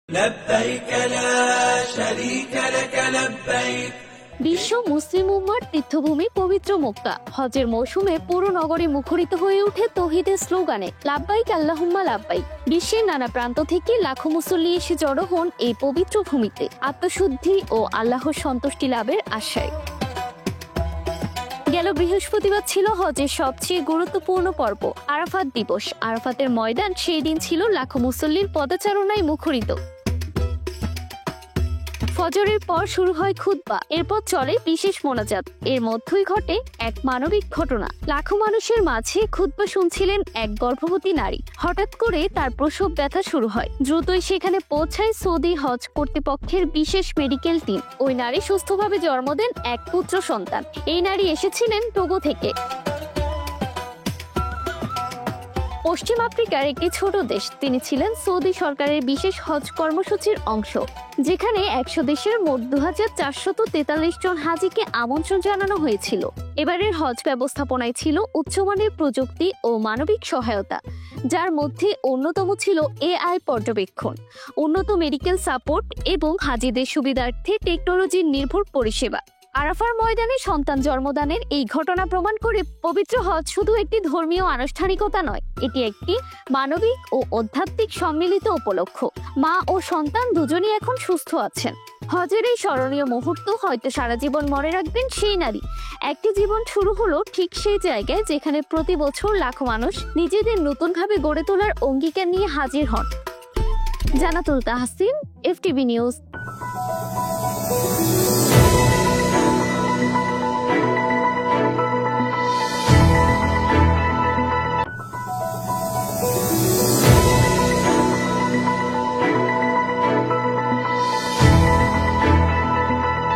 لبيك لا شريك لك لبيك। বিশ্ব মুসলিম উম্মার তীর্থভূমি পবিত্র মক্কা হজের মৌসুমে পুরো নগরী মুখরিত হয়ে ওঠে তৌহিদের স্লোগানে লাব্বাইক আল্লাহুম্মা লাব্বাইক। বিশ্বের নানা প্রান্ত থেকে লাখো মুসল্লি এসে জড়ো হন এই পবিত্র ভূমিতে আত্মশুদ্ধি ও আল্লাহর সন্তুষ্টি লাভের আশায়। গেল বৃহস্পতিবার ছিল হজের সবচেয়ে গুরুত্বপূর্ণ পর্ব আরাফাত দিবস। আরাফাতের ময়দান সেই দিন ছিল লাখো মুসল্লির পদচারণায় মুখরিত। ফজরের পর শুরু হয় খুতবা, এরপর চলে বিশেষ মোনাজাত। এর মধ্যেই ঘটে এক মানবিক ঘটনা। লাখো মানুষের মাঝে খুতবা শুনছিলেন এক গর্ভবতী নারী। হঠাৎ করে তার প্রসব ব্যথা শুরু হয়। দ্রুতই সেখানে পৌঁছায় সৌদি হজ কর্তৃপক্ষের বিশেষ মেডিকেল টিম। ওই নারী সুস্থভাবে জন্ম দেন এক পুত্র সন্তান। এই নারী এসেছিলেন টোগো থেকে। পশ্চিম আফ্রিকার একটি ছোট দেশ। তিনি ছিলেন সৌদি সরকারের বিশেষ হজ কর্মসূচির অংশ, যেখানে 100 দেশের মোট 2443 জন হাজিকে আমন্ত্রণ জানানো হয়েছিল। এবারের হজ ব্যবস্থাপনায় ছিল উচ্চমানের প্রযুক্তি ও মানবিক সহায়তা, যার মধ্যে অন্যতম ছিল AI পর্যবেক্ষণ, উন্নত মেডিকেল সাপোর্ট এবং হাজিদের সুবিধার্থে টেকনোলজি নির্ভর পরিষেবা। আরাফার ময়দানে সন্তান জন্মদানের এই ঘটনা প্রমাণ করে পবিত্র হজ শুধু একটি ধর্মীয় আনুষ্ঠানিকতা নয়, এটি একটি মানবিক ও আধ্যাত্মিক সম্মিলিত উপলক্ষ। মা ও সন্তান দুজনই এখন সুস্থ আছেন। হজের এই স্মরণীয় মুহূর্ত হয়তো সারা জীবন মনে রাখবেন সেই নারী। একটি জীবন শুরু হলো ঠিক সেই জায়গায় যেখানে প্রতি বছর লাখো মানুষ নিজেদের নতুনভাবে গড়ে তোলার অঙ্গীকার নিয়ে হাজির হন। জান্নাতুল তাহসিন, FTV নিউজ।